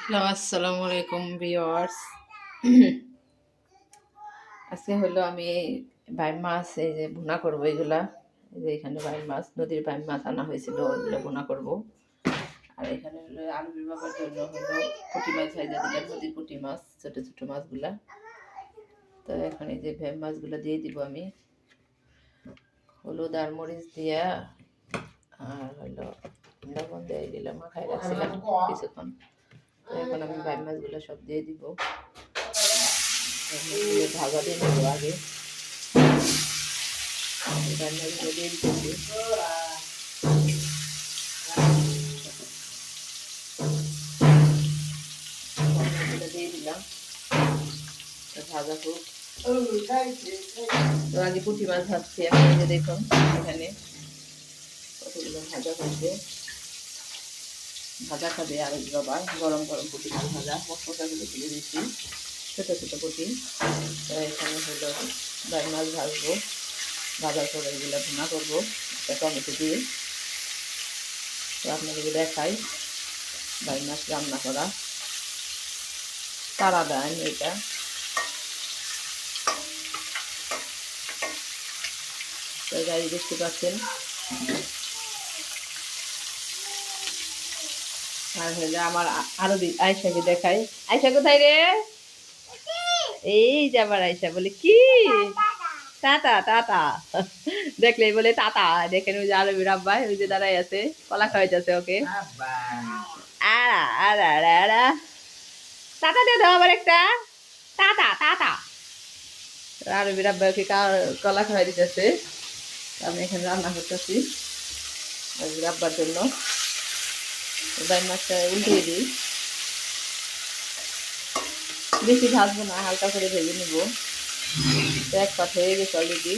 Hello, আসসালামু আলাইকুম viewers. আজকে হলো আমি বাইম মাছ এই যে ভুনা করবো এগুলা। এই যে এখানে বাইম মাছ, নদীর বাইম মাছ আনা হয়েছিল, ওইগুলো ভুনা করব। আর এখানে হলো আলু বাবার জন্য হলো পুঁটি মাছ ভাজা দিলাম, নদীর পুঁটি মাছ, ছোট ছোট মাছগুলা। তো এখন এই যে ভেম মাছগুলো দিয়ে দিব আমি, হলুদ আর মরিচ দিয়া, আর হলো লবণ দিয়ে দিলাম, মাখায় রাখছিলাম কিছুক্ষণ। তো এখন আমি বাইম মাছগুলো সব দিয়ে দিব, ভাজা দিয়ে নেবো আগে। রান্নাগুলো দিয়ে দিতেছি, দিয়ে দিলাম, ভাজা হোক। তো আগে পুঁটি মাছ ভাজছি, এখন এই যে দেখুন এখানে কতগুলো ভাজা হয়েছে। ভাজা খাবে আর বাবা, গরম গরম পুঁটি মাছ ভাজা, মশলাগুলো তুলে দিচ্ছি, ছোটো ছোটো পুঁটি। তো এখানে হলো বাইম মাছ ভাজবো, ভাজার পরে এগুলো ভুনা করবো একটা টমেটো দিয়ে। তো আপনাদেরকে দেখাই বাইম মাছ রান্না করা, তারা দেন এটা। তো গাড়ি দেখতে পাচ্ছেন। আর হলে আমার আরো আয়সাকে দেখাই। আয়সা কোথায় রে? এই যে আবার আয়সা বলে কি টাটা টাটা, দেখলেই বলে টাটা। দেখেন ওই যে আরবি রাব্বাই ওই যে দাঁড়াই আছে, কলা খাওয়াইতেছে ওকে। আরা আরা আরা আরা, টাটা দিয়ে দাও আবার একটা, টাটা টাটা। আরবি রাব্বাই ওকে কলা খাওয়াই দিতেছে। আমি এখানে রান্না করতেছি রাব্বার জন্য। বাইম মাছটা উল্টিয়ে দিই, বেশি ভাজবো না, হালকা করে ভেজে নিব। এক পাট হয়ে গেছে অলরেডি,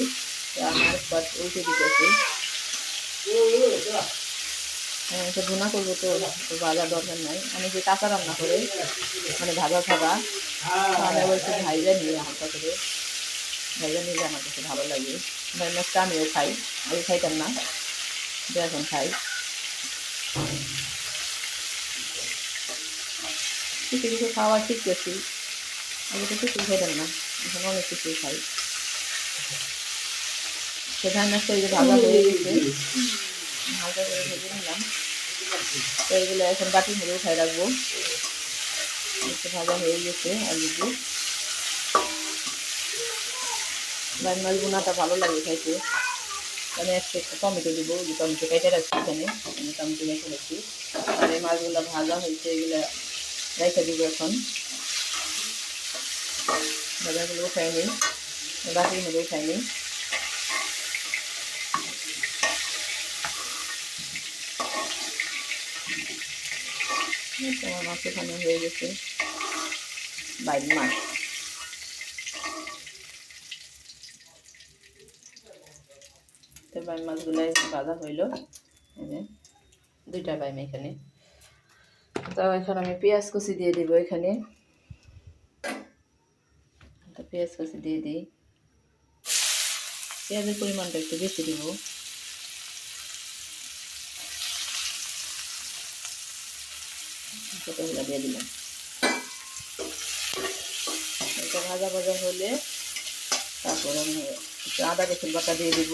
আমি আরেক পাট উল্টে দিতেছি। এটা ভুনা করবো, তো ভাজার দরকার নাই। অনেকে কাঁচা রান্না করে, মানে ভাজা ছাড়া। আমি আবার একটু ভাইজা নিয়ে হালকা করে ভাইজা নিলে আমার কাছে ভালো লাগে। ভাই মাছটা আমিও খাই, আগে খাইতাম না, এখন খাই। কিছু কিছু খাওয়া শিখতেছি, আগে তো কিছুই খাইতাম না, এখন অনেক কিছুই খাই। তো ভাই মাছটা এই যে ভাজা হয়ে গেছে, হালকা করে ভেজে নিলাম। তো এইগুলো এখন বাটির মধ্যে উঠাই রাখবো, একটু ভাজা হয়ে গেছে অলরেডি। বাইম মাছ বোনাটা ভালো লাগে খাইতে। আমি একটা টমেটো দেবো, যে টমেটো কেটে রাখছি এখানে, আমি টমেটো রেখে রাখছি। আর এই মাছগুলো ভাজা হয়েছে, এগুলো রেখে দেবো এখন। ভাজাগুলো উঠাই নিই, বাটির মধ্যে উঠাই নিই। তোমার মাছ এখানে হয়ে গেছে, বাইম মাছ। তো বাইম মাছগুলো ভাজা হইলো, দুইটা বাইম এখানে। তো এখন আমি পেঁয়াজ কুচি দিয়ে দিব এখানে, পেঁয়াজ কুচি দিয়ে দিই। পেঁয়াজের পরিমাণটা একটু বেশি দিব। ছোটোগুলো দিয়ে দিলাম। এটা ভাজা ভাজা হলে তারপর আমি একটু আদা রসুন বাটা দিয়ে দিব।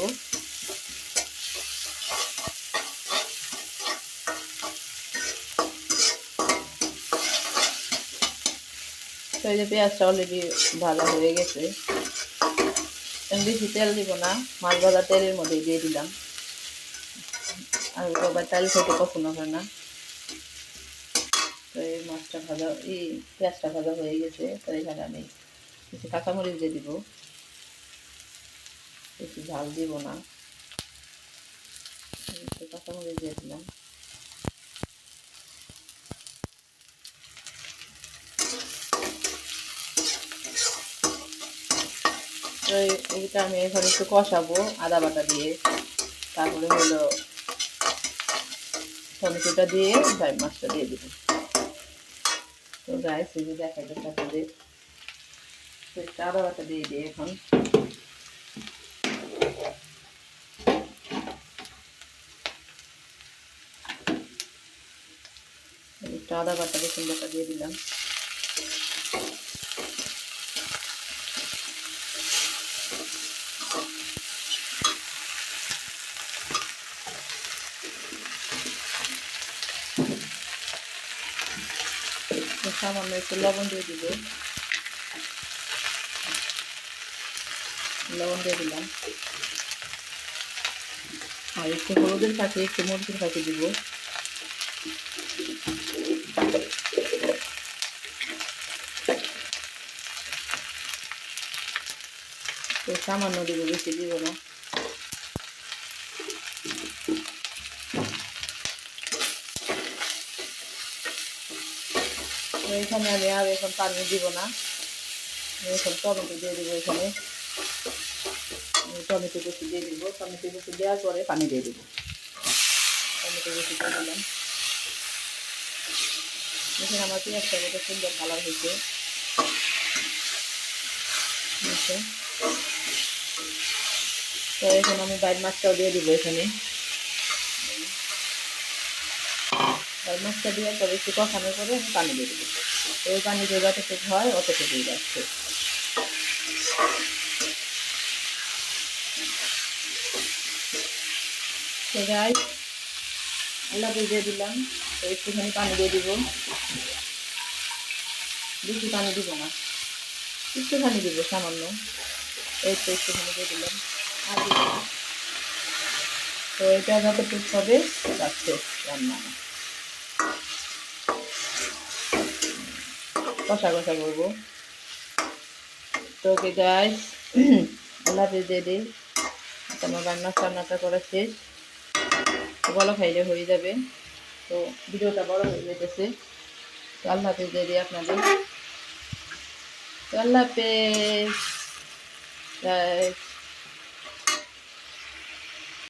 তো এই যে পেঁয়াজটা অলরেডি ভাজা হয়ে গেছে, বেশি তেল দিব না, মাছ ভাজা তেলের মধ্যে দিয়ে দিলাম। আর বাবা তেল খেতে পছন্দ করে না। তো এই মাছটা ভাজা, এই পেঁয়াজটা ভাজা হয়ে গেছে। তো এখানে আমি কিছু কাঁচামরিচ দিয়ে দিব, বেশি ঝাল দিব না, একটু কাঁচামরিচ দিয়ে দিলাম। তো এইটা আমি এখন একটু কষাবো আদা বাটা দিয়ে। তারপরে হলো টমেটোটা দিয়ে বাইম মাছটা দিয়ে দিব। তো গাইস এই যে দেখাইতেছে আপনাদের, তো একটু আদা বাটা দিয়ে দিই এখন। একটু একটু আদা বাটা রসুন বাটা দিয়ে দিলাম। সামান্য একটু লবণ দিয়ে দিব, লবণ দিয়ে দিলাম। আর একটু হলুদের ফাঁকি একটু মরিচের ফাঁকি দিব। তো সামান্য দিব, বেশি দিব না। তো এখানে আমি আর এখন পানি দিব না, এখন টমেটো দিয়ে দিব। এখানে টমেটো কুচি দিয়ে দিব, টমেটো কুচি দেওয়ার পরে পানি দিয়ে দিব। টমেটো কুচি দিয়ে দিলাম। এখানে আমার পেঁয়াজটা কত সুন্দর কালার হয়েছে। তো এখন আমি বাইর মাছটাও দিয়ে দিব। এখানে বাইর মাছটা দেওয়ার পরে একটু কষানোর পরে আমি পানি দিয়ে দেবো। ওই পানি দিয়ে যতটুকু হয় অতটুকুই যাচ্ছে। তো গাই আল্লাহ দিয়ে দিলাম। তো একটুখানি পানি দিয়ে দিব, বেশি পানি দিব না, একটুখানি দিব সামান্য। এই তো একটুখানি দিয়ে দিলাম, আর দিব না। তো এটা যতটুকু হবে যাচ্ছে রান্না, কষা কষা করবো। তো ওকে গাইস, আল্লাহ দিয়ে দিই। আমার রান্নাটা করা শেষ, বলো খাইলে হয়ে যাবে। তো ভিডিওটা বড় হয়ে যেতেছে। তো আল্লাহ হাফেজ দিয়ে দিই আপনাদের। তো আল্লাহ হাফেজ।